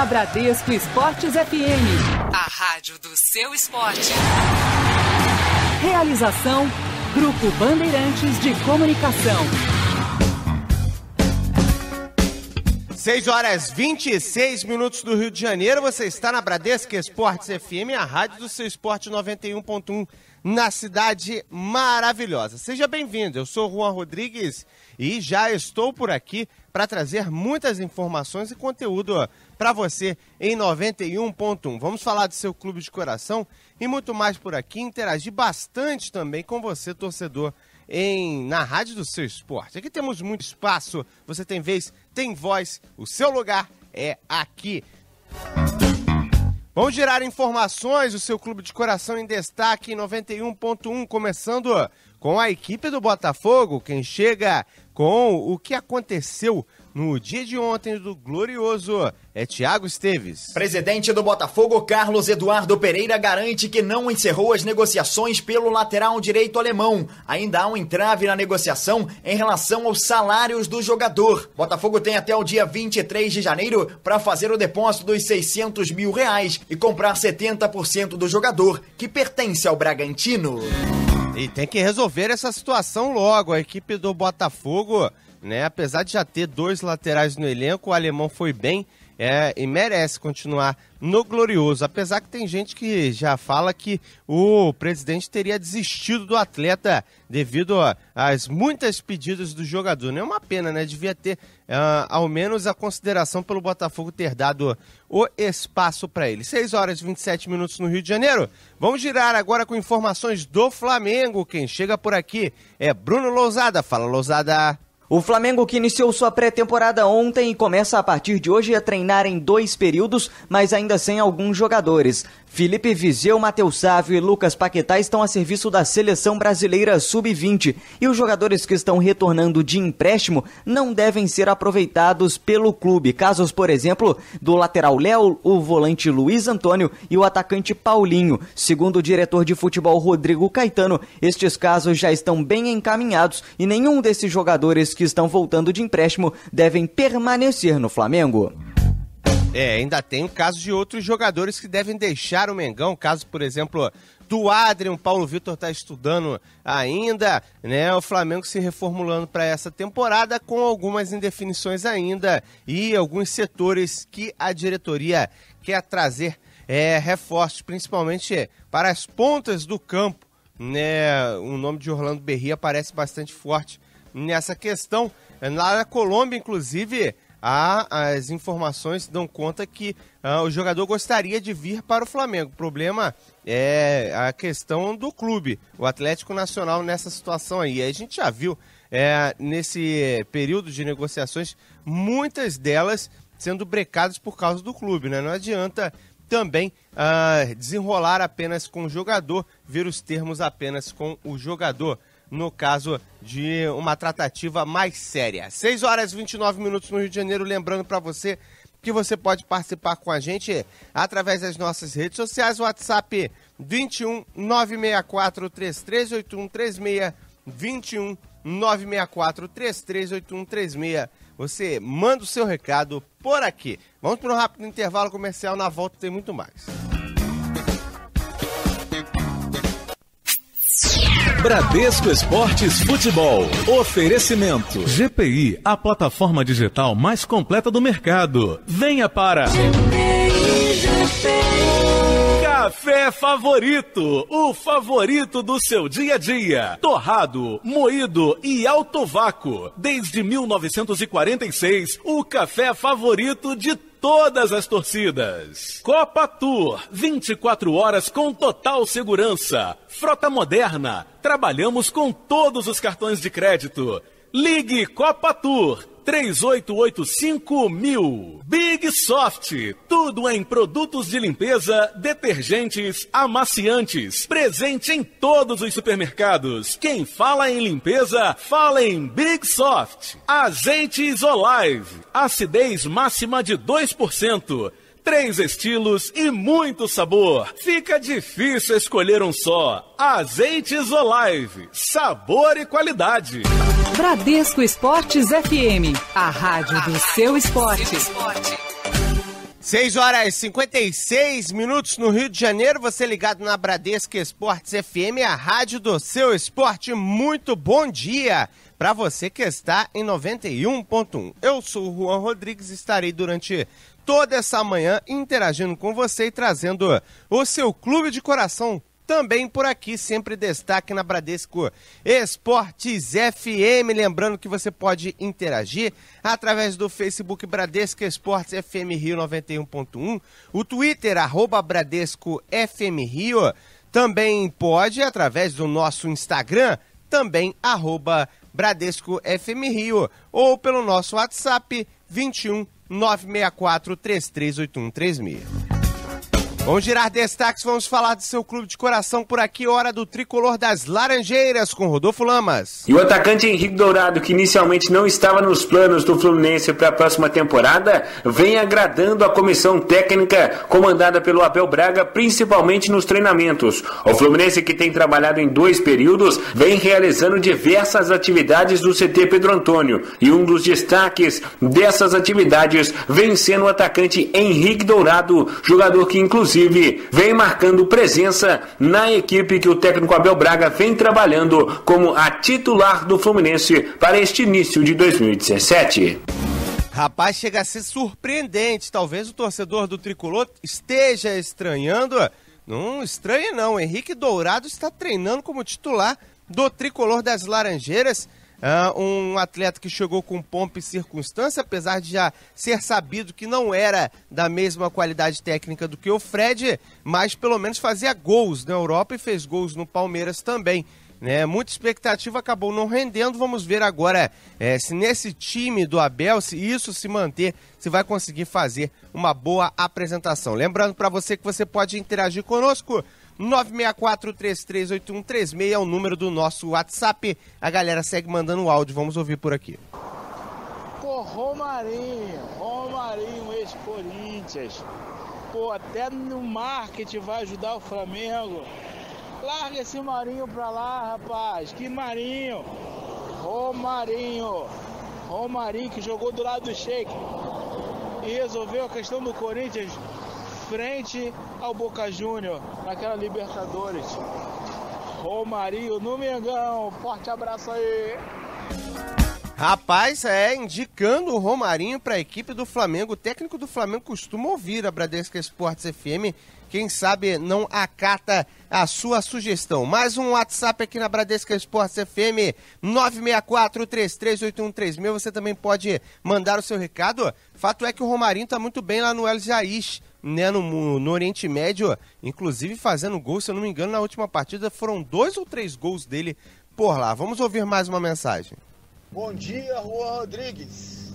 na Bradesco Esportes FM. A rádio do seu esporte. Realização, Grupo Bandeirantes de Comunicação. 6h26 do Rio de Janeiro, você está na Bradesco Esportes FM, a rádio do seu esporte 91.1, na cidade maravilhosa. Seja bem-vindo, eu sou Juan Rodrigues e já estou por aqui para trazer muitas informações e conteúdo para você em 91.1. Vamos falar do seu clube de coração e muito mais por aqui, interagir bastante também com você, torcedor, na rádio do seu esporte. Aqui temos muito espaço, você tem vez, tem voz, o seu lugar é aqui. Vamos girar informações, o seu clube de coração em destaque em 91.1, começando com a equipe do Botafogo, quem chega com o que aconteceu no dia de ontem do Glorioso é Thiago Esteves. Presidente do Botafogo, Carlos Eduardo Pereira, garante que não encerrou as negociações pelo lateral direito alemão. Ainda há um entrave na negociação em relação aos salários do jogador. Botafogo tem até o dia 23 de janeiro para fazer o depósito dos R$600 mil e comprar 70% do jogador, que pertence ao Bragantino. E tem que resolver essa situação logo. A equipe do Botafogo, apesar de já ter 2 laterais no elenco, o alemão foi bem e merece continuar no Glorioso. Apesar que tem gente que já fala que o presidente teria desistido do atleta devido às muitas pedidas do jogador. É uma pena, Devia ter ao menos a consideração pelo Botafogo ter dado o espaço para ele. 6h27 no Rio de Janeiro. Vamos girar agora com informações do Flamengo. Quem chega por aqui é Bruno Lousada. Fala, Lousada. O Flamengo, que iniciou sua pré-temporada ontem e começa a partir de hoje a treinar em 2 períodos, mas ainda sem alguns jogadores. Felipe Viseu, Matheus Sávio e Lucas Paquetá estão a serviço da Seleção Brasileira Sub-20 e os jogadores que estão retornando de empréstimo não devem ser aproveitados pelo clube. Casos, por exemplo, do lateral Léo, o volante Luiz Antônio e o atacante Paulinho. Segundo o diretor de futebol Rodrigo Caetano, estes casos já estão bem encaminhados e nenhum desses jogadores que estão voltando de empréstimo devem permanecer no Flamengo. Ainda tem o caso de outros jogadores que devem deixar o Mengão, caso, por exemplo, do Adrian, o Paulo Vitor está estudando ainda, o Flamengo se reformulando para essa temporada com algumas indefinições ainda e alguns setores que a diretoria quer trazer reforços, principalmente para as pontas do campo, O nome de Orlando Berria parece bastante forte nessa questão. Lá na Colômbia, inclusive, as informações dão conta que o jogador gostaria de vir para o Flamengo. O problema é a questão do clube, o Atlético Nacional nessa situação aí. A gente já viu nesse período de negociações, muitas delas sendo brecadas por causa do clube, Não adianta também desenrolar apenas com o jogador, ver os termos apenas com o jogador, no caso de uma tratativa mais séria. 6h29 no Rio de Janeiro, lembrando para você que você pode participar com a gente através das nossas redes sociais, WhatsApp 21 964 3381 36, 21 964 3381 36. Você manda o seu recado por aqui. Vamos para um rápido intervalo comercial, na volta tem muito mais. Bradesco Esportes Futebol. Oferecimento. GPI, a plataforma digital mais completa do mercado. Venha para Café Favorito, o favorito do seu dia a dia. Torrado, moído e alto vácuo. Desde 1946, o café favorito de todas as torcidas. Copa Tour, 24 horas com total segurança. Frota moderna, trabalhamos com todos os cartões de crédito. Ligue Copa Tour 3885.000. Big Soft, tudo em produtos de limpeza, detergentes, amaciantes. Presente em todos os supermercados. Quem fala em limpeza, fala em Big Soft. Azeite Isolive, acidez máxima de 2%. 3 estilos e muito sabor. Fica difícil escolher um só. Azeite Isolive, sabor e qualidade. Bradesco Esportes FM, a rádio do seu esporte. 6h56 no Rio de Janeiro, você ligado na Bradesco Esportes FM, a rádio do seu esporte. Muito bom dia para você que está em 91.1. Eu sou o Juan Rodrigues e estarei durante toda essa manhã interagindo com você e trazendo o seu clube de coração também por aqui, sempre destaque na Bradesco Esportes FM. Lembrando que você pode interagir através do Facebook Bradesco Esportes FM Rio 91.1, o Twitter @Bradesco FM Rio, também pode através do nosso Instagram, também @Bradesco FM Rio, ou pelo nosso WhatsApp 21 964 338136. Vamos girar destaques, vamos falar do seu clube de coração por aqui, hora do Tricolor das Laranjeiras, com Rodolfo Lamas. E o atacante Henrique Dourado, que inicialmente não estava nos planos do Fluminense para a próxima temporada, vem agradando a comissão técnica comandada pelo Abel Braga, principalmente nos treinamentos. O Fluminense, que tem trabalhado em 2 períodos, vem realizando diversas atividades do CT Pedro Antônio. E um dos destaques dessas atividades vem sendo o atacante Henrique Dourado, jogador que inclusive vem marcando presença na equipe que o técnico Abel Braga vem trabalhando como a titular do Fluminense para este início de 2017. Rapaz, chega a ser surpreendente. Talvez o torcedor do Tricolor esteja estranhando. Não estranha não, Henrique Dourado está treinando como titular do Tricolor das Laranjeiras. Um atleta que chegou com pompa e circunstância, apesar de já ser sabido que não era da mesma qualidade técnica do que o Fred, mas pelo menos fazia gols na Europa e fez gols no Palmeiras também. Muita expectativa, acabou não rendendo. Vamos ver agora se nesse time do Abel, se isso se manter, se vai conseguir fazer uma boa apresentação. Lembrando para você que você pode interagir conosco, 964-338136 é o número do nosso WhatsApp. A galera segue mandando áudio, vamos ouvir por aqui. Pô, Romarinho, ex-Corinthians. Pô, até no marketing vai ajudar o Flamengo. Larga esse Marinho pra lá, rapaz. Que Marinho? Romarinho que jogou do lado do Sheik e resolveu a questão do Corinthians frente ao Boca Júnior naquela Libertadores. Romarinho no Mengão, forte abraço aí. Rapaz, indicando o Romarinho para a equipe do Flamengo. O técnico do Flamengo costuma ouvir a Bradesco Esportes FM. Quem sabe não acata a sua sugestão. Mais um WhatsApp aqui na Bradesco Esportes FM, 964-338136. Você também pode mandar o seu recado. Fato é que o Romarinho está muito bem lá no El Jaish, no Oriente Médio, inclusive fazendo gol, se eu não me engano, na última partida foram 2 ou 3 gols dele por lá. Vamos ouvir mais uma mensagem. Bom dia, Juan Rodrigues.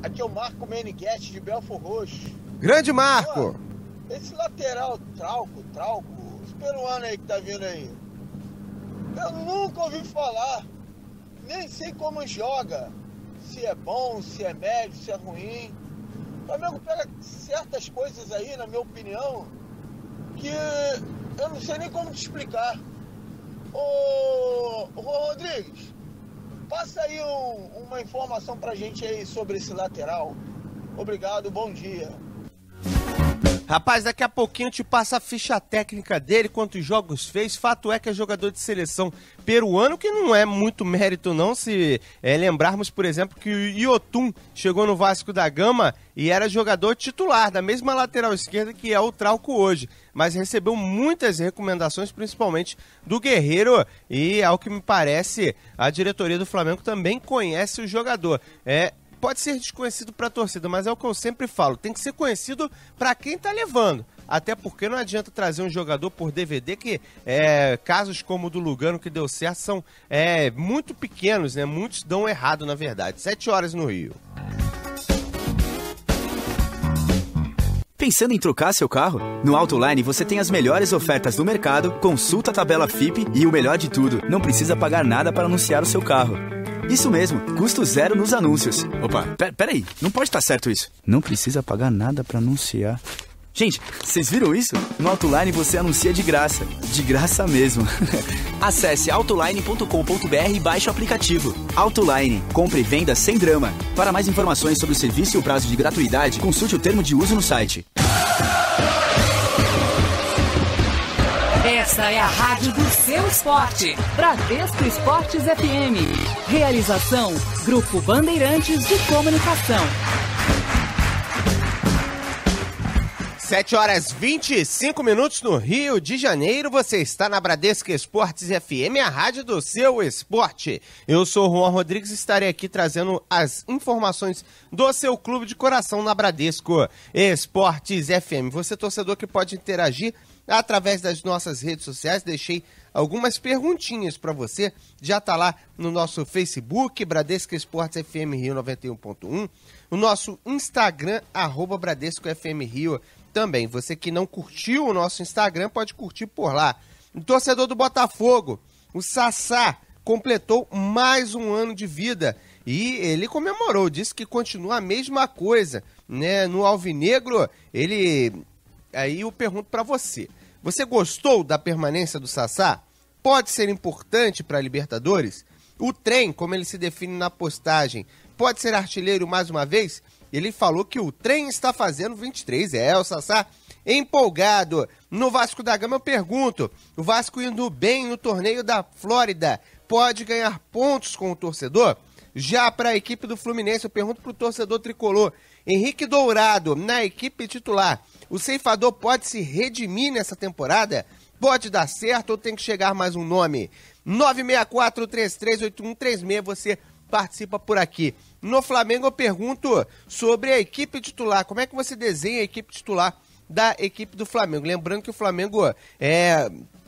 Aqui é o Marco Meneghetti de Belfort Roxo. Grande Marco! Juan, esse lateral Trauco, esse peruano aí que tá vindo aí, eu nunca ouvi falar, nem sei como joga, se é bom, se é médio, se é ruim. O Flamengo pega certas coisas aí, na minha opinião, que eu não sei nem como te explicar. Ô Rodrigues, passa aí uma informação pra gente aí sobre esse lateral. Obrigado, bom dia. Rapaz, daqui a pouquinho eu te passo a ficha técnica dele, quantos jogos fez. Fato é que é jogador de seleção peruano, que não é muito mérito não, se lembrarmos, por exemplo, que o Yotun chegou no Vasco da Gama e era jogador titular da mesma lateral esquerda que é o Trauco hoje, mas recebeu muitas recomendações, principalmente do Guerreiro, e ao que me parece, a diretoria do Flamengo também conhece o jogador. Pode ser desconhecido para a torcida, mas é o que eu sempre falo, tem que ser conhecido para quem tá levando. Até porque não adianta trazer um jogador por DVD que casos como o do Lugano que deu certo são muito pequenos, né? Muitos dão errado, na verdade. 7 horas no Rio. Pensando em trocar seu carro? No Autoline você tem as melhores ofertas do mercado, consulta a tabela FIPE e o melhor de tudo, não precisa pagar nada para anunciar o seu carro. Isso mesmo, custo zero nos anúncios. Opa, peraí, não pode estar certo isso. Não precisa pagar nada para anunciar. Gente, vocês viram isso? No Autoline você anuncia de graça. De graça mesmo. Acesse autoline.com.br e baixe o aplicativo. Autoline. Compre e venda sem drama. Para mais informações sobre o serviço e o prazo de gratuidade, consulte o termo de uso no site. Essa é a rádio do seu esporte. Bradesco Esportes FM. Realização, Grupo Bandeirantes de Comunicação. 7h25 no Rio de Janeiro. Você está na Bradesco Esportes FM, a rádio do seu esporte. Eu sou o Juan Rodrigues e estarei aqui trazendo as informações do seu clube de coração na Bradesco Esportes FM. Você, torcedor, que pode interagir através das nossas redes sociais. Deixei algumas perguntinhas para você. Já está lá no nosso Facebook, Bradesco Esportes FM Rio 91.1. O nosso Instagram, @Bradesco FM Rio. Também, você que não curtiu o nosso Instagram, pode curtir por lá. O torcedor do Botafogo, o Sassá, completou mais um ano de vida e ele comemorou, disse que continua a mesma coisa, né? No Alvinegro, aí eu pergunto para você, você gostou da permanência do Sassá? Pode ser importante para a Libertadores? O Trem, como ele se define na postagem, pode ser artilheiro mais uma vez? Ele falou que o Trem está fazendo 23. O Sassá empolgado. No Vasco da Gama eu pergunto, o Vasco indo bem no torneio da Flórida, pode ganhar pontos com o torcedor? Já para a equipe do Fluminense, eu pergunto para o torcedor tricolor, Henrique Dourado, na equipe titular, o ceifador pode se redimir nessa temporada? Pode dar certo ou tem que chegar mais um nome? 964-338136, você participa por aqui. No Flamengo eu pergunto sobre a equipe titular. Como é que você desenha a equipe titular da equipe do Flamengo? Lembrando que o Flamengo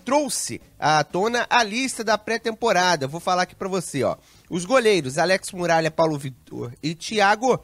trouxe à tona a lista da pré-temporada. Vou falar aqui pra você, ó. Os goleiros, Alex Muralha, Paulo Vitor e Thiago.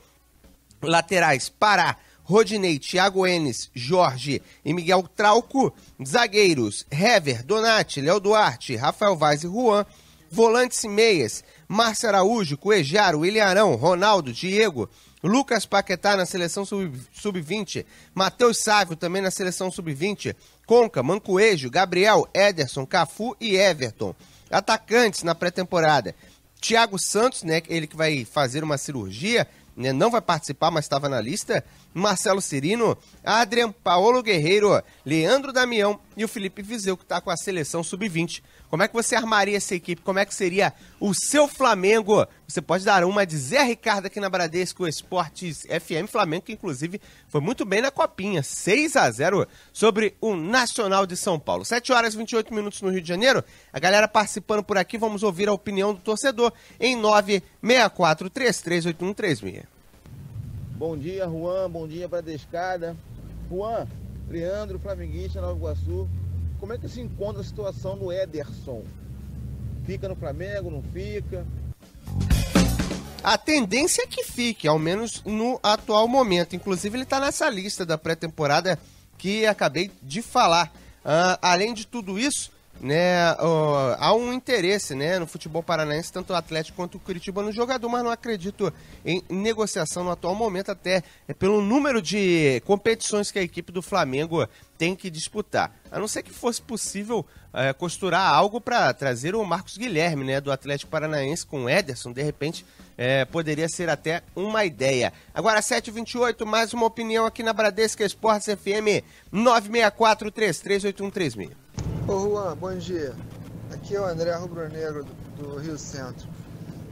Laterais, Pará, Rodinei, Thiago Enes, Jorge e Miguel Trauco. Zagueiros, Hever, Donati, Léo Duarte, Rafael Vaz e Juan. Volantes e meias, Márcio Araújo, Cuejaro, Ilharão, Ronaldo, Diego, Lucas Paquetá na seleção sub-20, Matheus Sávio também na seleção sub-20, Conca, Mancoejo, Gabriel, Ederson, Cafu e Everton. Atacantes na pré-temporada, Thiago Santos, né, ele que vai fazer uma cirurgia, né, não vai participar, mas estava na lista, Marcelo Cirino, Adrian, Paolo Guerreiro, Leandro Damião e o Felipe Viseu, que está com a seleção sub-20. Como é que você armaria essa equipe? Como é que seria o seu Flamengo? Você pode dar uma de Zé Ricardo aqui na Bradesco Esportes FM. Flamengo que, inclusive, foi muito bem na Copinha. 6-0 sobre o Nacional de São Paulo. 7h28 no Rio de Janeiro. A galera participando por aqui. Vamos ouvir a opinião do torcedor em 964-338136. Bom dia, Juan. Bom dia, Bradescada. Juan, Leandro, flamenguista, Nova Iguaçu. Como é que se encontra a situação do Ederson? Fica no Flamengo, não fica? A tendência é que fique, ao menos no atual momento. Inclusive, ele está nessa lista da pré-temporada que acabei de falar. Além de tudo isso, né, há um interesse, né, no futebol paranaense, tanto o Atlético quanto o Curitiba no jogador, mas não acredito em negociação no atual momento, até pelo número de competições que a equipe do Flamengo tem que disputar. A não ser que fosse possível costurar algo para trazer o Marcos Guilherme, né, do Atlético Paranaense com o Ederson, de repente poderia ser até uma ideia. Agora 7h28, mais uma opinião aqui na Bradesco Esportes FM, 964-338136. Ô Juan, bom dia. Aqui é o André Rubro-Negro do Rio Centro.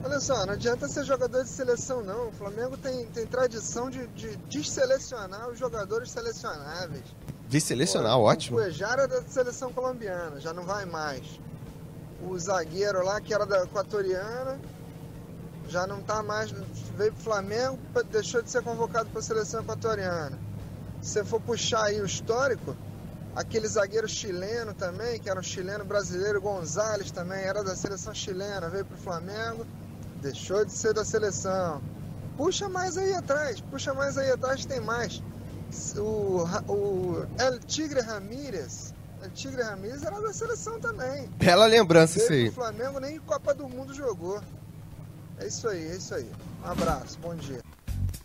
Olha só, não adianta ser jogador de seleção não. O Flamengo tem tradição de desselecionar os jogadores selecionáveis. Desselecionar, ótimo. O Cuejaro é da seleção colombiana, já não vai mais. O zagueiro lá, que era da equatoriana, já não tá mais, veio pro Flamengo, deixou de ser convocado para a seleção equatoriana. Se você for puxar aí o histórico, aquele zagueiro chileno também, que era um chileno brasileiro, Gonzalez também, era da seleção chilena, veio pro Flamengo, deixou de ser da seleção. Puxa mais aí atrás tem mais. O El Tigre Ramírez era da seleção também. Bela lembrança isso aí. O Flamengo nem Copa do Mundo jogou. É isso aí. Um abraço, bom dia.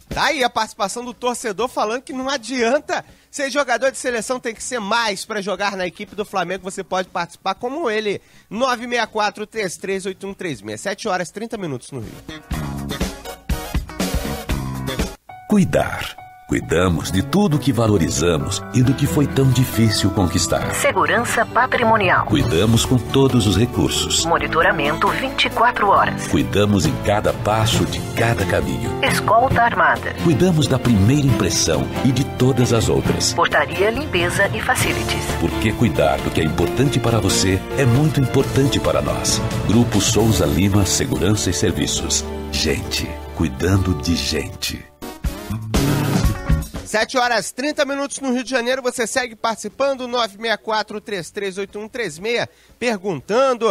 Tá aí a participação do torcedor falando que não adianta Ser jogador de seleção tem que ser mais para jogar na equipe do Flamengo. Você pode participar como ele. 964-338136. 7 horas 30 minutos no Rio. Cuidar. Cuidamos de tudo que valorizamos e do que foi tão difícil conquistar. Segurança patrimonial. Cuidamos com todos os recursos. Monitoramento 24 horas. Cuidamos em cada passo de cada caminho. Escolta armada. Cuidamos da primeira impressão e de todas as outras. Portaria, limpeza e facilities. Porque cuidar do que é importante para você é muito importante para nós. Grupo Souza Lima Segurança e Serviços. Gente, cuidando de gente. 7 horas 30 minutos no Rio de Janeiro, você segue participando, 964-338136, perguntando,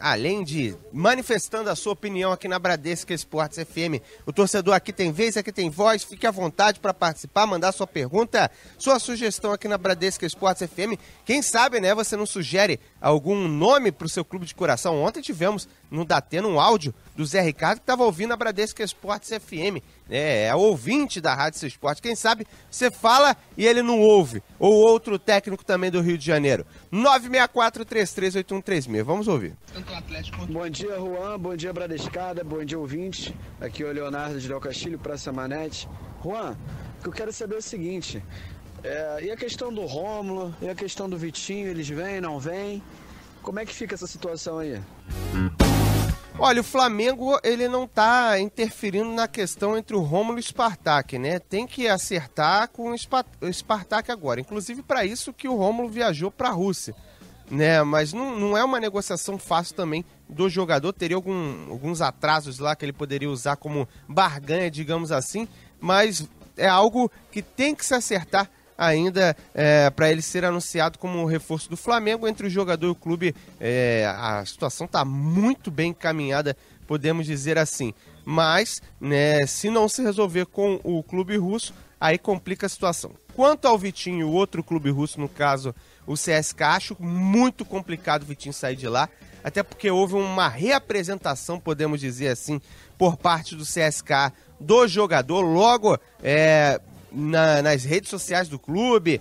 além de manifestando a sua opinião aqui na Bradesca Esportes FM. O torcedor aqui tem vez, aqui tem voz, fique à vontade para participar, mandar sua pergunta, sua sugestão aqui na Bradesca Esportes FM. Quem sabe, né, você não sugere algum nome para o seu clube de coração. Ontem tivemos no Datena um áudio do Zé Ricardo que estava ouvindo a Bradesca Esportes FM. É ouvinte da Rádio Seu Esporte. Quem sabe você fala e ele não ouve. Ou outro técnico também do Rio de Janeiro. 964-338136. Vamos ouvir. Bom dia, Juan. Bom dia, Bradescada. Bom dia, ouvinte. Aqui é o Leonardo de Del Castilho, Praça Manete. Juan, o que eu quero saber é o seguinte. E a questão do Rômulo? E a questão do Vitinho? Eles vêm, não vêm? Como é que fica essa situação aí? Olha, o Flamengo, ele não tá interferindo na questão entre o Rômulo e o Spartak, né? Tem que acertar com o Spartak agora. Inclusive, para isso que o Rômulo viajou para a Rússia, né? Mas não é uma negociação fácil também do jogador. Teria alguns atrasos lá que ele poderia usar como barganha, digamos assim. Mas é algo que tem que se acertar ainda para ele ser anunciado como reforço do Flamengo. Entre o jogador e o clube, a situação está muito bem encaminhada, podemos dizer assim. Mas, né, se não se resolver com o clube russo, aí complica a situação. Quanto ao Vitinho, o outro clube russo, no caso o CSKA, acho muito complicado o Vitinho sair de lá, até porque houve uma reapresentação, podemos dizer assim, por parte do CSKA do jogador, logo nas redes sociais do clube,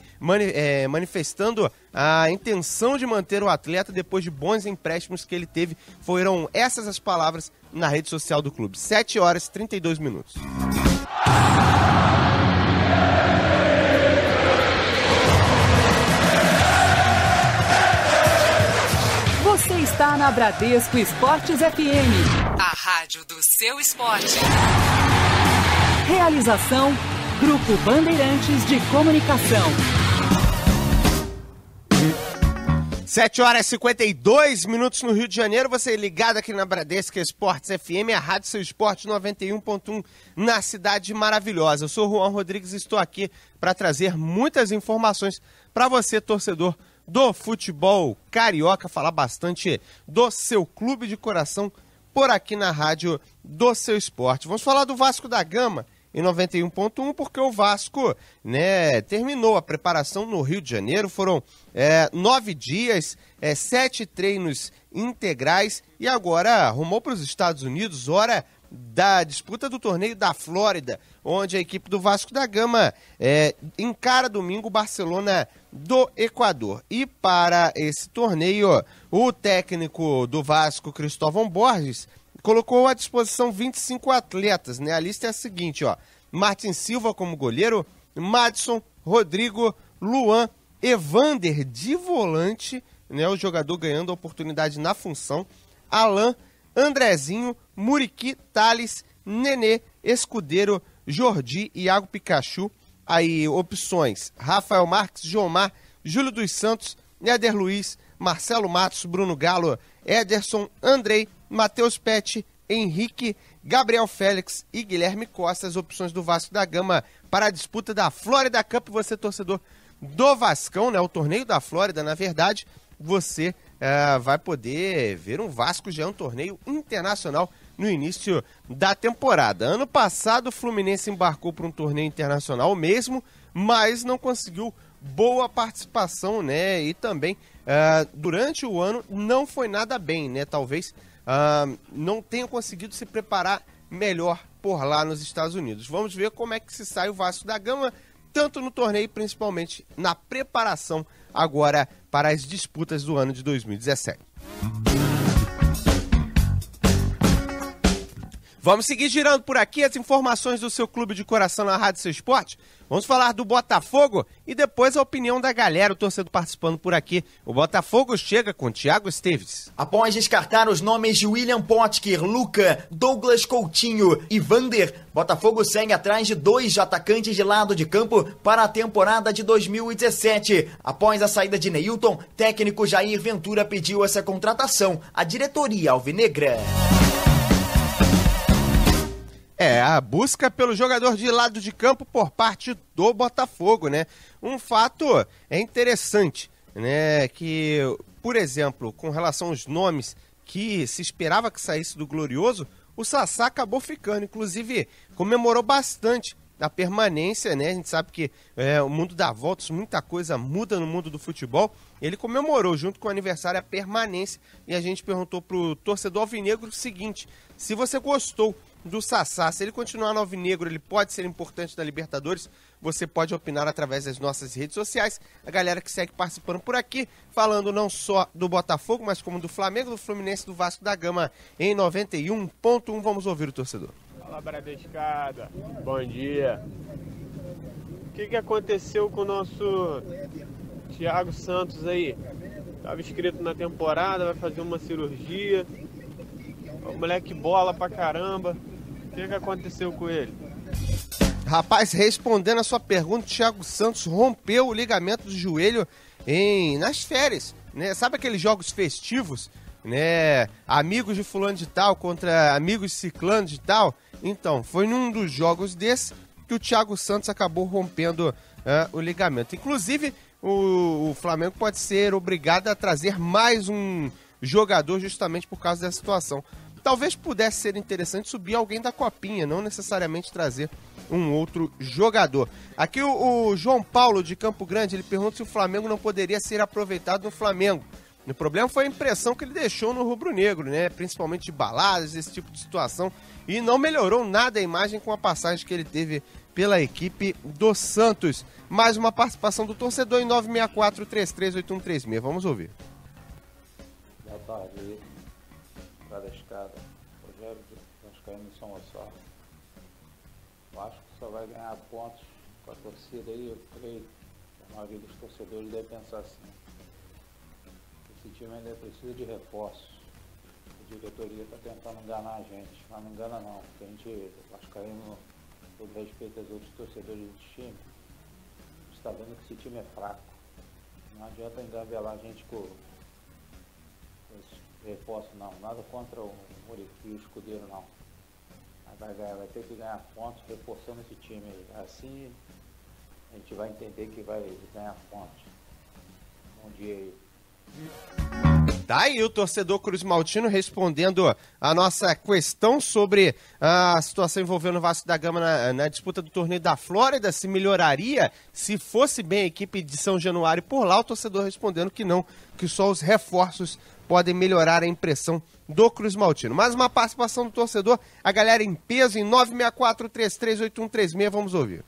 manifestando a intenção de manter o atleta depois de bons empréstimos que ele teve. Foram essas as palavras na rede social do clube. 7 horas e 32 minutos. Você está na Bradesco Esportes FM. A rádio do seu esporte. Realização Grupo Bandeirantes de Comunicação. 7 horas e 52 minutos no Rio de Janeiro. Você ligado aqui na Bradesca Esportes FM, a Rádio Seu Esporte 91.1 na Cidade Maravilhosa. Eu sou o Juan Rodrigues e estou aqui para trazer muitas informações para você, torcedor do futebol carioca, falar bastante do seu clube de coração por aqui na Rádio do Seu Esporte. Vamos falar do Vasco da Gama em 91.1, porque o Vasco, né, terminou a preparação no Rio de Janeiro. Foram 9 dias, 7 treinos integrais e agora rumou para os Estados Unidos, hora da disputa do torneio da Flórida, onde a equipe do Vasco da Gama encara domingo o Barcelona do Equador. E para esse torneio, o técnico do Vasco, Cristóvão Borges, colocou à disposição 25 atletas, né? A lista é a seguinte, ó: Martin Silva como goleiro, Madison, Rodrigo, Luan, Evander de volante, né? O jogador ganhando a oportunidade na função, Alan, Andrezinho, Muriqui, Thales, Nenê, Escudeiro, Jordi, Iago Pikachu. Aí opções: Rafael Marques, Jomar, Júlio dos Santos, Éder Luiz, Marcelo Matos, Bruno Galo, Ederson, Andrei, Matheus Pet, Henrique, Gabriel Félix e Guilherme Costa. As opções do Vasco da Gama para a disputa da Florida Cup. Você, torcedor do Vascão, né, o torneio da Flórida, na verdade, você vai poder ver um Vasco já, um torneio internacional no início da temporada. Ano passado o Fluminense embarcou para um torneio internacional mesmo, mas não conseguiu boa participação, né? E também durante o ano não foi nada bem, né? Talvez não tenha conseguido se preparar melhor por lá nos Estados Unidos. Vamos ver como é que se sai o Vasco da Gama. tanto no torneio, principalmente na preparação agora para as disputas do ano de 2017. Vamos seguir girando por aqui as informações do seu clube de coração na Rádio Seu Esporte. Vamos falar do Botafogo e depois a opinião da galera, o torcedor participando por aqui. O Botafogo chega com Thiago Esteves. Após descartar os nomes de William Potker, Luca, Douglas Coutinho e Vander, Botafogo segue atrás de 2 atacantes de lado de campo para a temporada de 2017. Após a saída de Neilton, técnico Jair Ventura pediu essa contratação à diretoria alvinegra. A busca pelo jogador de lado de campo por parte do Botafogo, né? Um fato interessante, né? Que, por exemplo, com relação aos nomes que se esperava que saísse do Glorioso, o Sassá acabou ficando, inclusive comemorou bastante a permanência, né? A gente sabe que o mundo dá voltas, muita coisa muda no mundo do futebol. Ele comemorou junto com o aniversário a permanência e a gente perguntou pro torcedor alvinegro o seguinte: se você gostou do Sassá, se ele continuar no alvinegro, ele pode ser importante da Libertadores? Você pode opinar através das nossas redes sociais. A galera que segue participando por aqui, falando não só do Botafogo, mas como do Flamengo, do Fluminense, do Vasco da Gama em 91.1. Vamos ouvir o torcedor. Fala, Bradescada. Bom dia. O que aconteceu com o nosso Thiago Santos aí? Estava inscrito na temporada, vai fazer uma cirurgia. O moleque bola pra caramba. O que aconteceu com ele? Rapaz, respondendo a sua pergunta, o Thiago Santos rompeu o ligamento do joelho nas férias, né? Sabe aqueles jogos festivos, né? Amigos de fulano de tal contra amigos de ciclano de tal. Então, foi num dos jogos desses que o Thiago Santos acabou rompendo o ligamento. Inclusive, o Flamengo pode ser obrigado a trazer mais um jogador justamente por causa dessa situação. Talvez pudesse ser interessante subir alguém da copinha, não necessariamente trazer um outro jogador. Aqui o João Paulo de Campo Grande, ele pergunta se o Flamengo não poderia ser aproveitado no Flamengo. O problema foi a impressão que ele deixou no rubro-negro, né? Principalmente de baladas, esse tipo de situação. E não melhorou nada a imagem com a passagem que ele teve pela equipe do Santos. Mais uma participação do torcedor em 964-338136. Vamos ouvir. Boa tarde, da escada. Rogério de Vascaíno de São Gonçalo. Eu acho que só vai ganhar pontos com a torcida aí. Eu creio que a maioria dos torcedores deve pensar assim. Esse time ainda precisa de reforços. A diretoria está tentando enganar a gente, mas não engana não. Porque a gente, Vascaíno, todo respeito aos outros torcedores do time, está vendo que esse time é fraco. Não adianta engabelar a gente com reforço não, nada contra o Muriqui e o Escudeiro não. Vai ter que ganhar pontos reforçando esse time aí. Assim a gente vai entender que vai ganhar pontos. Bom dia aí. Tá aí o torcedor Cruz Maltino respondendo a nossa questão sobre a situação envolvendo o Vasco da Gama na disputa do torneio da Flórida, se melhoraria se fosse bem a equipe de São Januário por lá. O torcedor respondendo que não, que só os reforços podem melhorar a impressão do Cruz Maltino. Mais uma participação do torcedor, a galera em peso em 964-338136, vamos ouvir.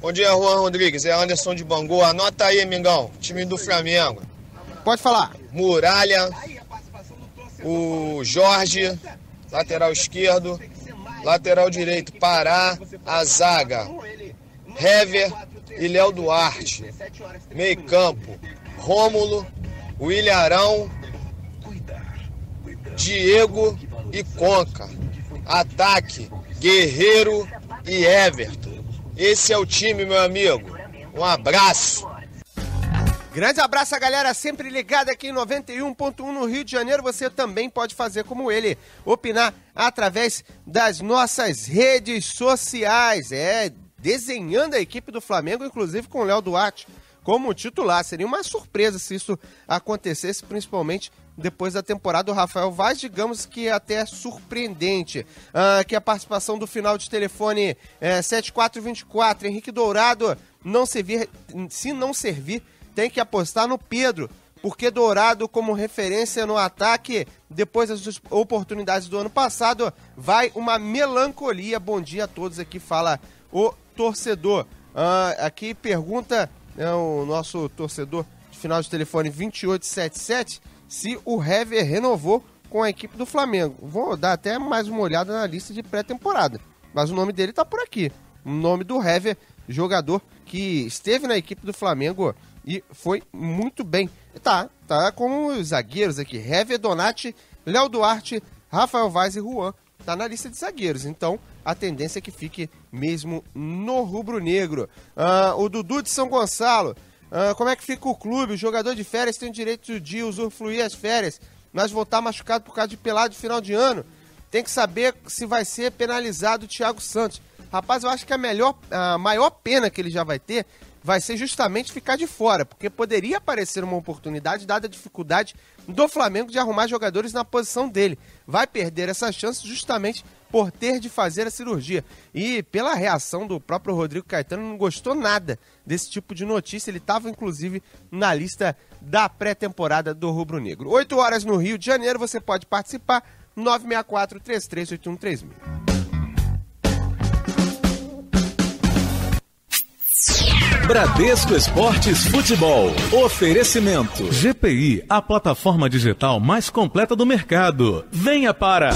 Bom dia, Juan Rodrigues, é Anderson de Bangu, anota aí, Mingão, time do Flamengo. Pode falar. Muralha, o Jorge, lateral esquerdo, lateral direito, Pará, a zaga, Hever e Léo Duarte, meio campo, Rômulo, William Arão, Diego e Conca. Ataque, Guerreiro e Everton. Esse é o time, meu amigo. Um abraço. Grande abraço a galera sempre ligada aqui em 91.1 no Rio de Janeiro. Você também pode fazer como ele, opinar através das nossas redes sociais. Desenhando a equipe do Flamengo, inclusive com o Léo Duarte como titular. Seria uma surpresa se isso acontecesse, principalmente depois da temporada do Rafael Vaz, digamos que até surpreendente. Aqui a participação do final de telefone 7424, Henrique Dourado, se não servir, tem que apostar no Pedro, porque Dourado como referência no ataque, depois das oportunidades do ano passado, vai uma melancolia. Bom dia a todos, aqui fala o torcedor. Aqui pergunta o nosso torcedor de final de telefone 2877 se o Hever renovou com a equipe do Flamengo. Vou dar até mais uma olhada na lista de pré-temporada, mas o nome dele tá por aqui. O nome do Hever, jogador que esteve na equipe do Flamengo e foi muito bem. Tá com os zagueiros aqui, Hever, Donati, Léo Duarte, Rafael Vaz e Juan. Tá na lista de zagueiros, então a tendência é que fique mesmo no rubro-negro. O Dudu de São Gonçalo, como é que fica o clube? O jogador de férias tem o direito de usufruir as férias, mas voltar machucado por causa de pelado de final de ano. Tem que saber se vai ser penalizado o Thiago Santos. Rapaz, eu acho que a maior pena que ele já vai ter vai ser justamente ficar de fora, porque poderia aparecer uma oportunidade, dada a dificuldade do Flamengo de arrumar jogadores na posição dele. Vai perder essa chance justamente por ter de fazer a cirurgia. E pela reação do próprio Rodrigo Caetano, não gostou nada desse tipo de notícia. Ele estava, inclusive, na lista da pré-temporada do Rubro Negro. 8 horas no Rio de Janeiro, você pode participar, 964-3381-3000. Bradesco Esportes Futebol. Oferecimento. GPI, a plataforma digital mais completa do mercado. Venha para...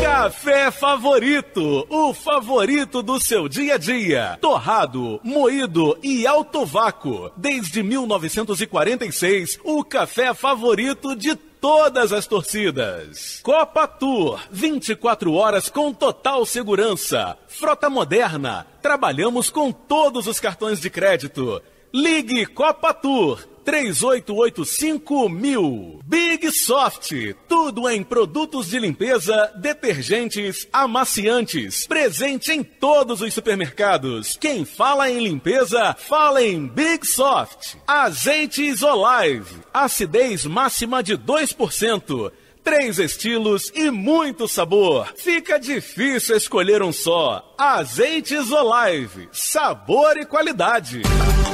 Café Favorito, o favorito do seu dia a dia. Torrado, moído e alto vácuo. Desde 1946, o café favorito de todas as torcidas. Copa Tour, 24 horas com total segurança. Frota moderna, trabalhamos com todos os cartões de crédito. Ligue Copa Tour 3885.000. Big Soft, tudo em produtos de limpeza, detergentes, amaciantes. Presente em todos os supermercados. Quem fala em limpeza, fala em Big Soft. Azeites Olive, acidez máxima de 2%. 3 estilos e muito sabor. Fica difícil escolher um só. Azeites Olive, sabor e qualidade.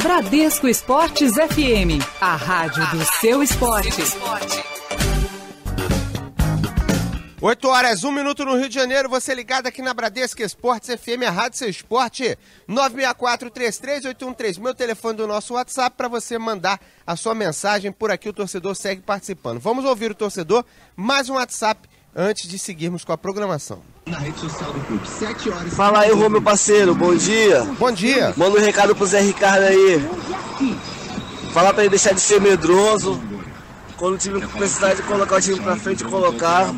Bradesco Esportes FM, a rádio do seu esporte. 8 horas, 1 minuto no Rio de Janeiro, você ligado aqui na Bradesco Esportes FM, a rádio seu esporte, 964-3381-3000, meu telefone do nosso WhatsApp para você mandar a sua mensagem, por aqui o torcedor segue participando. Vamos ouvir o torcedor, mais um WhatsApp antes de seguirmos com a programação. Na rede social do clube, 7 horas. Fala aí, meu parceiro, bom dia. Bom dia. Manda um recado pro Zé Ricardo aí. Fala pra ele deixar de ser medroso. Quando o time precisar de colocar o time pra frente, colocar.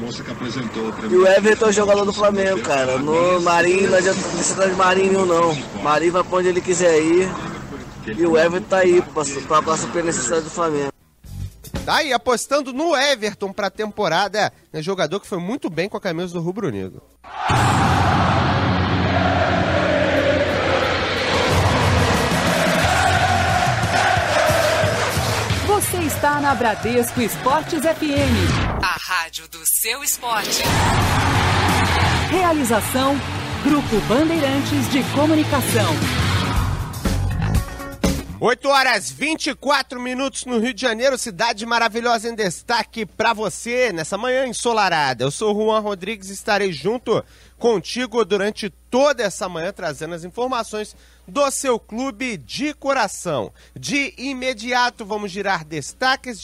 E o Everton é jogador do Flamengo, cara. No Marinho, não adianta precisar de Marinho não. Marinho vai pra onde ele quiser ir. E o Everton tá aí pra suprir a necessidade do Flamengo. Tá aí, apostando no Everton pra temporada. É jogador que foi muito bem com a camisa do Rubro Negro. Você está na Bradesco Esportes FM. A rádio do seu esporte. Realização, Grupo Bandeirantes de Comunicação. 8 horas 24 minutos no Rio de Janeiro, cidade maravilhosa em destaque para você nessa manhã ensolarada. Eu sou o Juan Rodrigues e estarei junto contigo durante toda essa manhã trazendo as informações do seu clube de coração. De imediato vamos girar destaques,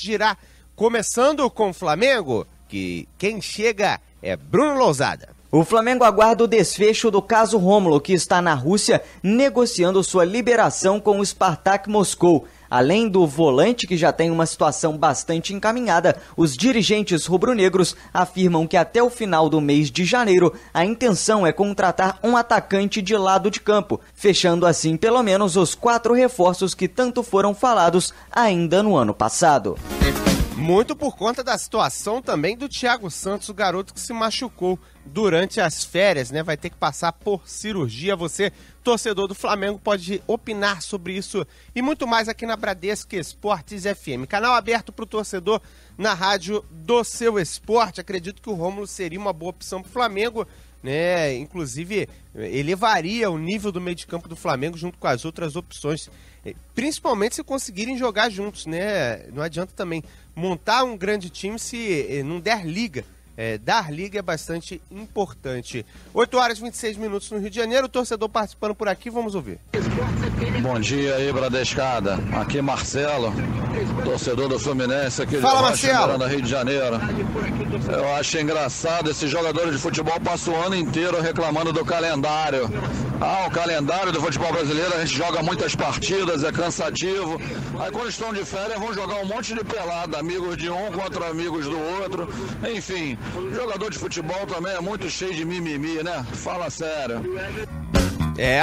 começando com o Flamengo, que quem chega é Bruno Lousada. O Flamengo aguarda o desfecho do caso Rômulo, que está na Rússia negociando sua liberação com o Spartak Moscou. Além do volante, que já tem uma situação bastante encaminhada, os dirigentes rubro-negros afirmam que até o final do mês de janeiro a intenção é contratar um atacante de lado de campo, fechando assim pelo menos os 4 reforços que tanto foram falados ainda no ano passado. Muito por conta da situação também do Thiago Santos, o garoto que se machucou durante as férias, né? Vai ter que passar por cirurgia. Você, torcedor do Flamengo, pode opinar sobre isso e muito mais aqui na Bradesco Esportes FM. Canal aberto para o torcedor na rádio do seu esporte. Acredito que o Rômulo seria uma boa opção para o Flamengo, né? Inclusive, elevaria o nível do meio de campo do Flamengo junto com as outras opções, principalmente se conseguirem jogar juntos, né? Não adianta também montar um grande time se não der liga dar liga é bastante importante. 8 horas e 26 minutos no Rio de Janeiro, o torcedor participando por aqui, vamos ouvir. Bom dia aí, Bradescada. Aqui Marcelo, torcedor do Fluminense aqui Fala, de Marcelo. Rio de Janeiro. Eu acho engraçado, esses jogadores de futebol passam o ano inteiro reclamando do calendário. O calendário do futebol brasileiro, a gente joga muitas partidas, é cansativo. Aí quando estão de férias vão jogar um monte de pelada, amigos de um contra amigos do outro. Enfim, jogador de futebol também é muito cheio de mimimi, né? Fala sério.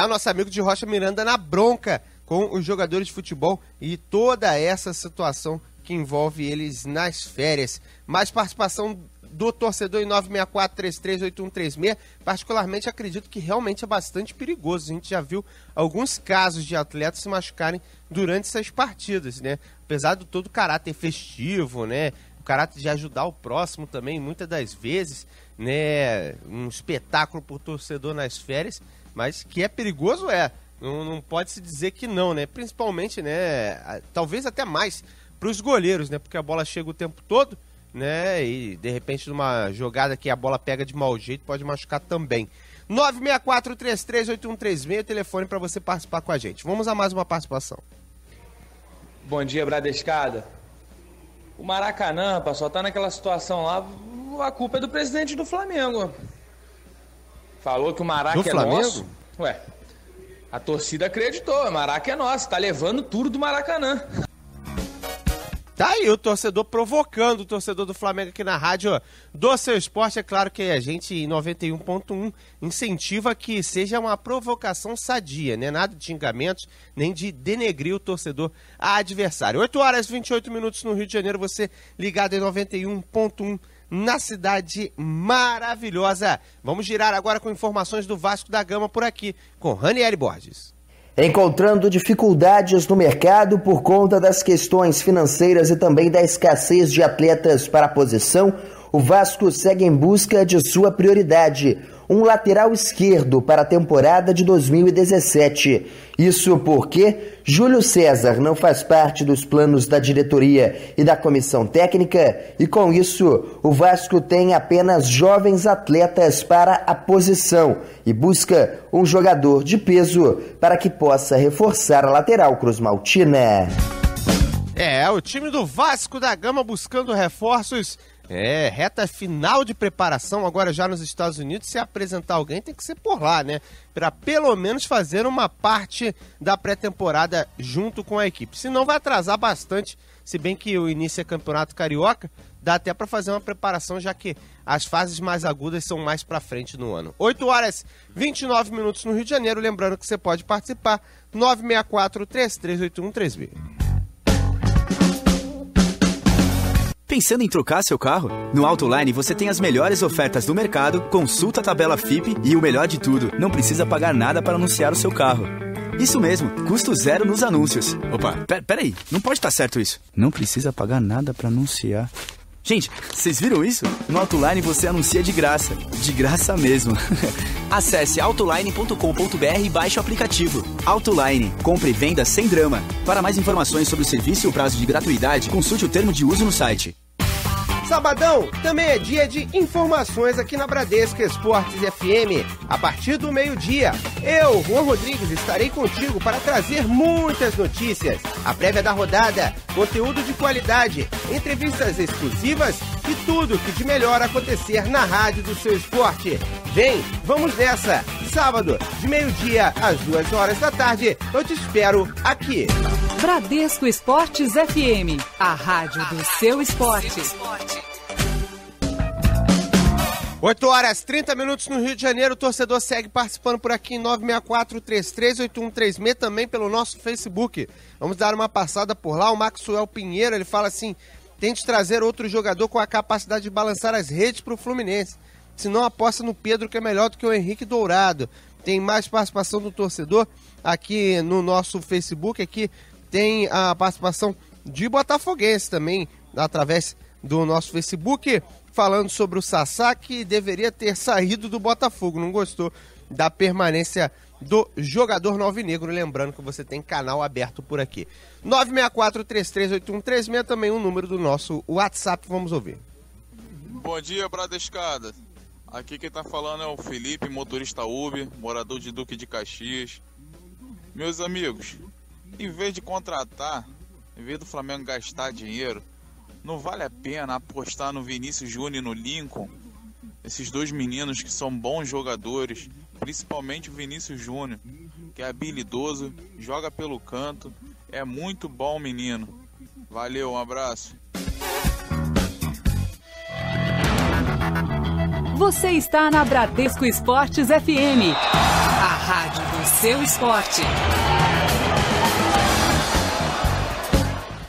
O nosso amigo de Rocha Miranda na bronca com os jogadores de futebol e toda essa situação que envolve eles nas férias. Mais participação do torcedor em 964-338136. Particularmente acredito que realmente é bastante perigoso. A gente já viu alguns casos de atletas se machucarem durante essas partidas, né? Apesar do todo caráter festivo, né? O caráter de ajudar o próximo também, muitas das vezes, né? Um espetáculo pro torcedor nas férias, mas que é perigoso não pode se dizer que não, né? Principalmente, né? Talvez até mais para os goleiros, né? Porque a bola chega o tempo todo, né? E de repente numa jogada que a bola pega de mau jeito pode machucar também. 964-338136, o telefone para você participar com a gente. Vamos a mais uma participação. Bom dia, Bradescada. O Maracanã, pessoal, tá naquela situação lá, a culpa é do presidente do Flamengo. Falou que o Maraca é nosso. Ué, a torcida acreditou, o Maraca é nosso, tá levando tudo do Maracanã. Tá aí o torcedor provocando o torcedor do Flamengo aqui na rádio do Seu Esporte. É claro que a gente, em 91.1, incentiva que seja uma provocação sadia, né? Nada de xingamentos, nem de denegrir o torcedor adversário. 8 horas e 28 minutos no Rio de Janeiro, você ligado em 91.1 na cidade maravilhosa. Vamos girar agora com informações do Vasco da Gama por aqui, com Ranieri Borges. Encontrando dificuldades no mercado por conta das questões financeiras e também da escassez de atletas para a posição, o Vasco segue em busca de sua prioridade, um lateral esquerdo para a temporada de 2017. Isso porque Júlio César não faz parte dos planos da diretoria e da comissão técnica e, com isso, o Vasco tem apenas jovens atletas para a posição e busca um jogador de peso para que possa reforçar a lateral cruzmaltina. O time do Vasco da Gama buscando reforços. Reta final de preparação agora já nos Estados Unidos. Se apresentar alguém tem que ser por lá, né? Para pelo menos fazer uma parte da pré-temporada junto com a equipe. Senão vai atrasar bastante, se bem que o início é campeonato carioca, dá até para fazer uma preparação, já que as fases mais agudas são mais para frente no ano. 8 horas e 29 minutos no Rio de Janeiro. Lembrando que você pode participar, 964-338136. Pensando em trocar seu carro? No Autoline você tem as melhores ofertas do mercado, consulta a tabela FIPE e o melhor de tudo, não precisa pagar nada para anunciar o seu carro. Isso mesmo, custo zero nos anúncios. Opa, peraí, não pode estar certo isso. Não precisa pagar nada para anunciar. Gente, vocês viram isso? No Autoline você anuncia de graça mesmo. Acesse autoline.com.br e baixe o aplicativo. Autoline, compra e venda sem drama. Para mais informações sobre o serviço e o prazo de gratuidade, consulte o termo de uso no site. Sabadão também é dia de informações aqui na Bradesco Esportes FM. A partir do meio-dia, eu, Juan Rodrigues, estarei contigo para trazer muitas notícias. A prévia da rodada, conteúdo de qualidade, entrevistas exclusivas e tudo que de melhor acontecer na rádio do seu esporte. Vem, vamos nessa! Sábado, de meio-dia às 2 horas da tarde, eu te espero aqui. Bradesco Esportes FM, a rádio do seu esporte. 8 horas e 30 minutos no Rio de Janeiro, o torcedor segue participando por aqui em 964-338136, também pelo nosso Facebook. Vamos dar uma passada por lá. O Maxwell Pinheiro, ele fala assim: tente trazer outro jogador com a capacidade de balançar as redes para o Fluminense. Se não, aposta no Pedro, que é melhor do que o Henrique Dourado. Tem mais participação do torcedor aqui no nosso Facebook. Aqui tem a participação de botafoguense também, através do nosso Facebook, falando sobre o Sassá, que deveria ter saído do Botafogo. Não gostou da permanência do jogador alvinegro. Lembrando que você tem canal aberto por aqui. 964-338136, também o número do nosso WhatsApp. Vamos ouvir. Bom dia, Bradescada. Aqui quem tá falando é o Felipe, motorista Uber, morador de Duque de Caxias. Meus amigos, em vez de contratar, em vez do Flamengo gastar dinheiro, não vale a pena apostar no Vinícius Júnior e no Lincoln? Esses dois meninos que são bons jogadores, principalmente o Vinícius Júnior, que é habilidoso, joga pelo canto, é muito bom menino. Valeu, um abraço. Você está na Bradesco Esportes FM, a rádio do seu esporte.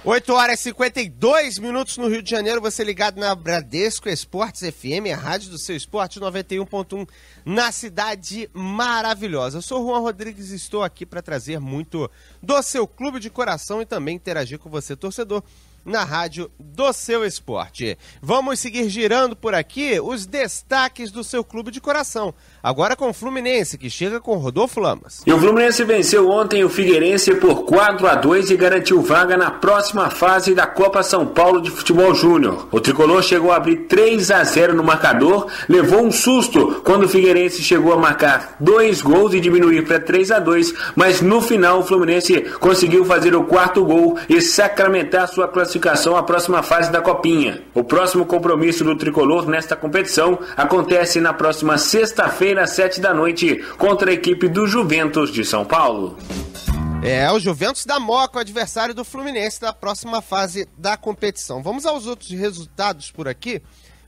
8h52 no Rio de Janeiro, você ligado na Bradesco Esportes FM, a rádio do seu esporte, 91.1, na cidade maravilhosa. Eu sou o Juan Rodrigues e estou aqui para trazer muito do seu clube de coração e também interagir com você, torcedor, na rádio do seu esporte. Vamos seguir girando por aqui os destaques do seu clube de coração. Agora com o Fluminense, que chega com Rodolfo Lamas. E o Fluminense venceu ontem o Figueirense por 4-2 e garantiu vaga na próxima fase da Copa São Paulo de Futebol Júnior. O tricolor chegou a abrir 3-0 no marcador, levou um susto quando o Figueirense chegou a marcar 2 gols e diminuir para 3-2, mas no final o Fluminense conseguiu fazer o 4º gol e sacramentar sua classificação à próxima fase da Copinha. O próximo compromisso do tricolor nesta competição acontece na próxima sexta-feira às 19h contra a equipe do Juventus de São Paulo. O Juventus da Moca, o adversário do Fluminense na próxima fase da competição. Vamos aos outros resultados por aqui.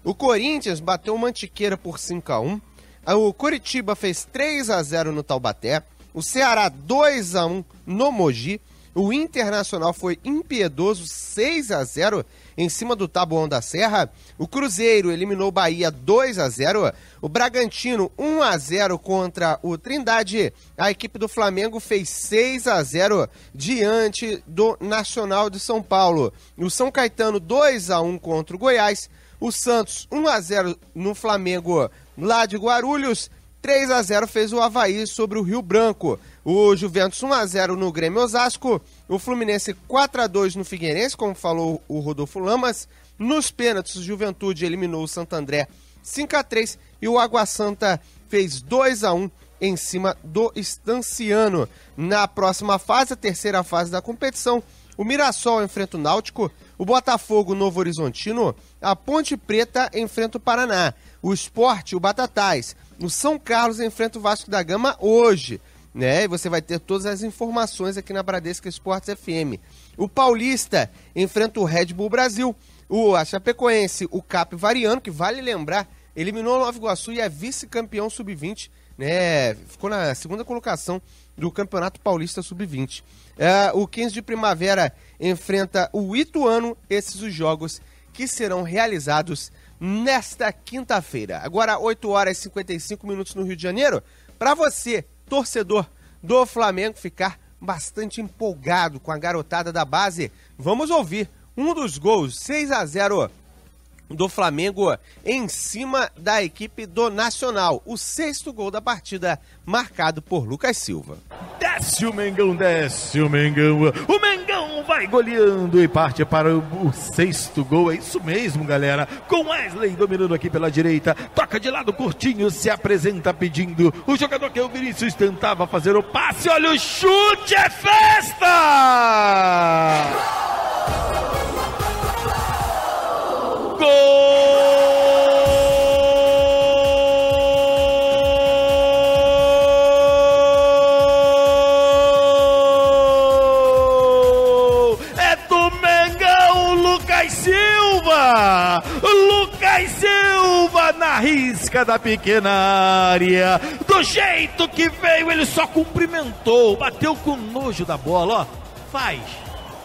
O Corinthians bateu o Mantiqueira por 5-1. O Coritiba fez 3-0 no Taubaté. O Ceará 2-1 no Mogi. O Internacional foi impiedoso, 6-0 em cima do Taboão da Serra. O Cruzeiro eliminou o Bahia 2-0. O Bragantino 1-0 contra o Trindade. A equipe do Flamengo fez 6-0 diante do Nacional de São Paulo. O São Caetano 2-1 contra o Goiás. O Santos 1-0 no Flamengo lá de Guarulhos. 3-0 fez o Avaí sobre o Rio Branco. O Juventus 1-0 no Grêmio Osasco. O Fluminense 4-2 no Figueirense, como falou o Rodolfo Lamas. Nos pênaltis, o Juventude eliminou o Santo André 5-3. E o Água Santa fez 2-1 em cima do Estanciano. Na próxima fase, a terceira fase da competição, o Mirassol enfrenta o Náutico. O Botafogo, Novo Horizontino. A Ponte Preta enfrenta o Paraná. O Sport, o Batatais. O São Carlos enfrenta o Vasco da Gama hoje, né? E você vai ter todas as informações aqui na Bradesco Esportes FM. O Paulista enfrenta o Red Bull Brasil. A Chapecoense, o Capivariano, que vale lembrar, eliminou o Nova Iguaçu e é vice-campeão sub-20, né? Ficou na segunda colocação do Campeonato Paulista sub-20. O 15 de Primavera enfrenta o Ituano, esses os jogos que serão realizados nesta quinta-feira. Agora, 8h55 no Rio de Janeiro. Para você, torcedor do Flamengo, ficar bastante empolgado com a garotada da base, vamos ouvir um dos gols, 6-0 do Flamengo em cima da equipe do Nacional. O 6º gol da partida, marcado por Lucas Silva. Desce o Mengão, desce o Mengão. O Mengão vai goleando e parte para o 6º gol. É isso mesmo, galera. Com Wesley dominando aqui pela direita. Toca de lado curtinho, se apresenta pedindo. O jogador que é o Vinícius tentava fazer o passe. Olha o chute, é festa! Gol! É do Mengão, Lucas Silva! Lucas Silva na risca da pequena área. Do jeito que veio, ele só cumprimentou, bateu com nojo da bola, ó. Faz.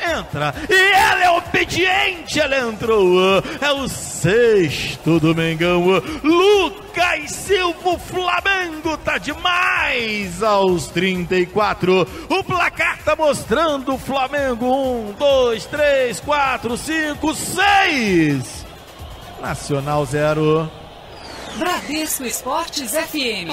Entra, e ela é obediente, ela entrou, é o 6º do Mengão, Lucas Silva, o Flamengo tá demais aos 34, o placar tá mostrando o Flamengo, 1, 2, 3, 4, 5, 6, Nacional 0. Bradesco Esportes FM.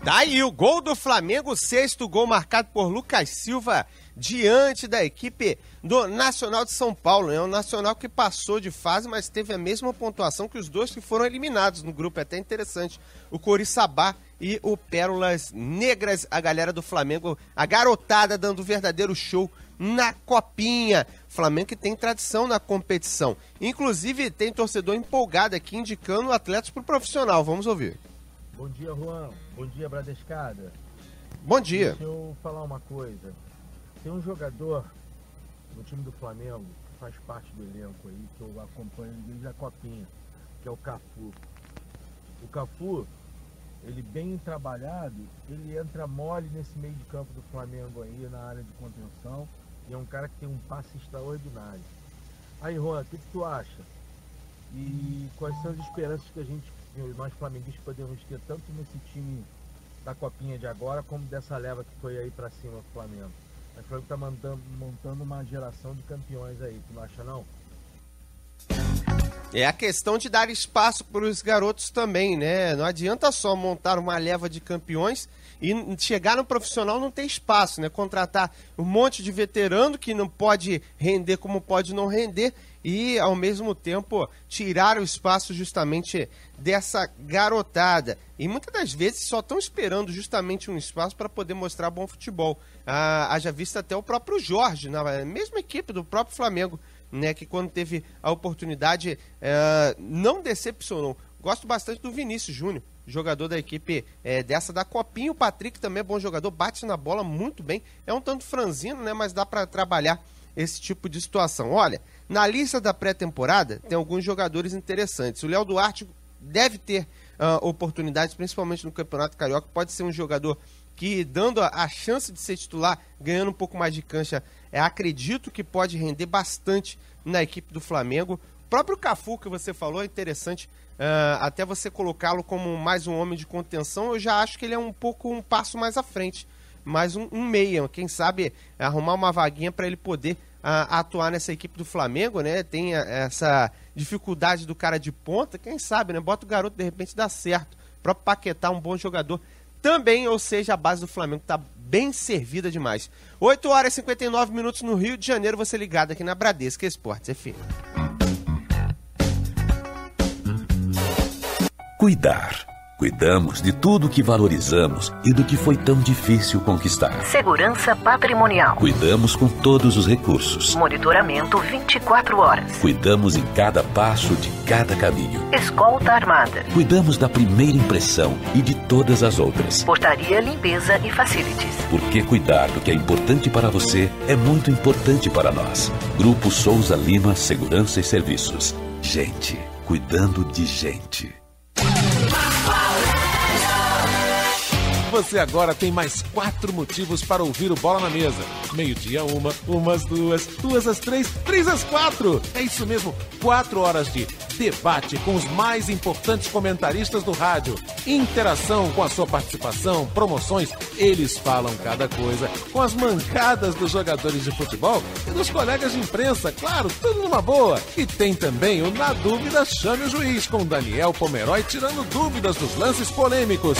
Daí o gol do Flamengo, o 6º gol marcado por Lucas Silva diante da equipe do Nacional de São Paulo. É um Nacional que passou de fase, mas teve a mesma pontuação que os dois que foram eliminados no grupo. É até interessante. O Coriçaba e o Pérolas Negras, a galera do Flamengo, a garotada dando verdadeiro show na Copinha. Flamengo que tem tradição na competição. Inclusive, tem torcedor empolgado aqui indicando atletas pro profissional. Vamos ouvir. Bom dia, Juan. Bom dia, Bradescada. Bom dia. Deixa eu falar uma coisa. Tem um jogador no time do Flamengo que faz parte do elenco aí, que eu acompanho desde a Copinha, que é o Cafu. O Cafu, ele bem trabalhado, ele entra mole nesse meio de campo do Flamengo aí, na área de contenção, e é um cara que tem um passe extraordinário. Aí, Juan, o que tu acha? E quais são as esperanças que nós flamenguistas podemos ter tanto nesse time da Copinha de agora, como dessa leva que foi aí pra cima do Flamengo? O Flamengo tá montando uma geração de campeões aí, tu não acha não? É a questão de dar espaço para os garotos também, né? Não adianta só montar uma leva de campeões e chegar no profissional não ter espaço, né? Contratar um monte de veterano que não pode render como pode não render e, ao mesmo tempo, tirar o espaço justamente dessa garotada. E muitas das vezes só estão esperando justamente um espaço para poder mostrar bom futebol. Haja visto até o próprio Jorge, na mesma equipe do próprio Flamengo, né, que quando teve a oportunidade não decepcionou. Gosto bastante do Vinícius Júnior, jogador da equipe dessa da Copinha. O Patrick também é bom jogador, bate na bola muito bem. É um tanto franzino, né, mas dá para trabalhar esse tipo de situação. Olha, na lista da pré-temporada tem alguns jogadores interessantes. O Léo Duarte deve ter oportunidades, principalmente no Campeonato Carioca. Pode ser um jogador que, dando a chance de ser titular, ganhando um pouco mais de cancha, acredito que pode render bastante na equipe do Flamengo. O próprio Cafu, que você falou, é interessante, até você colocá-lo como mais um homem de contenção. Eu já acho que ele é um passo mais à frente, mais um meia, quem sabe arrumar uma vaguinha para ele poder atuar nessa equipe do Flamengo, né? Tem essa dificuldade do cara de ponta, quem sabe, né? Bota o garoto, de repente dá certo. O próprio Paquetá, um bom jogador também, ou seja, a base do Flamengo está bem servida demais. 8 horas e 59 minutos no Rio de Janeiro, você ligado aqui na Bradesco Esportes FM. Cuidar. Cuidamos de tudo que valorizamos e do que foi tão difícil conquistar. Segurança patrimonial. Cuidamos com todos os recursos. Monitoramento 24 horas. Cuidamos em cada passo de cada caminho. Escolta armada. Cuidamos da primeira impressão e de todas as outras. Portaria, limpeza e facilities. Porque cuidar do que é importante para você é muito importante para nós. Grupo Souza Lima Segurança e Serviços. Gente, cuidando de gente. Você agora tem mais 4 motivos para ouvir o Bola na Mesa. Meio-dia, umas duas às 3, 3 às 4. É isso mesmo, 4 horas de debate com os mais importantes comentaristas do rádio. Interação com a sua participação, promoções, eles falam cada coisa. Com as mancadas dos jogadores de futebol e dos colegas de imprensa, claro, tudo numa boa. E tem também o Na Dúvida Chame o Juiz, com Daniel Pomeroy tirando dúvidas dos lances polêmicos.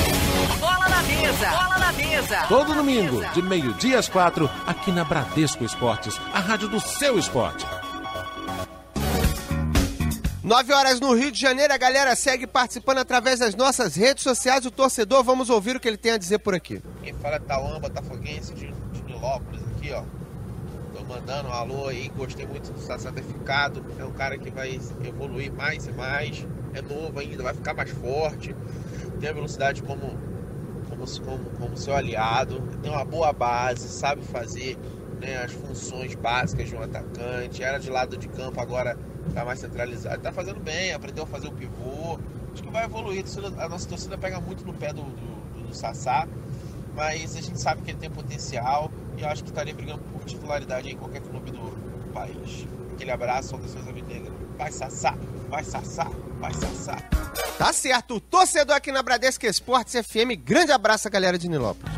Bola na mesa! Bola na mesa! Todo domingo, de meio-dia às 4, aqui na Bradesco Esportes, a rádio do seu esporte. 9 horas no Rio de Janeiro, a galera segue participando através das nossas redes sociais. O torcedor, vamos ouvir o que ele tem a dizer por aqui. Quem fala é Tauan, botafoguense de Nilópolis aqui, ó. Tô mandando um alô aí, gostei muito do Sassá ter ficado. É um cara que vai evoluir mais e mais. É novo ainda, vai ficar mais forte. Tem a velocidade como seu aliado. Tem uma boa base, sabe fazer, né, as funções básicas de um atacante. Era de lado de campo, agora tá mais centralizado. Tá fazendo bem, aprendeu a fazer o pivô. Acho que vai evoluir. A nossa torcida pega muito no pé do Sassá, mas a gente sabe que ele tem potencial e eu acho que estaria brigando por titularidade em qualquer clube do país. Aquele abraço, saudações alvinegras. Vai Sassá, vai Sassá, vai Sassá. Tá certo, o torcedor aqui na Bradesco Esportes FM. Grande abraço, galera de Nilópolis.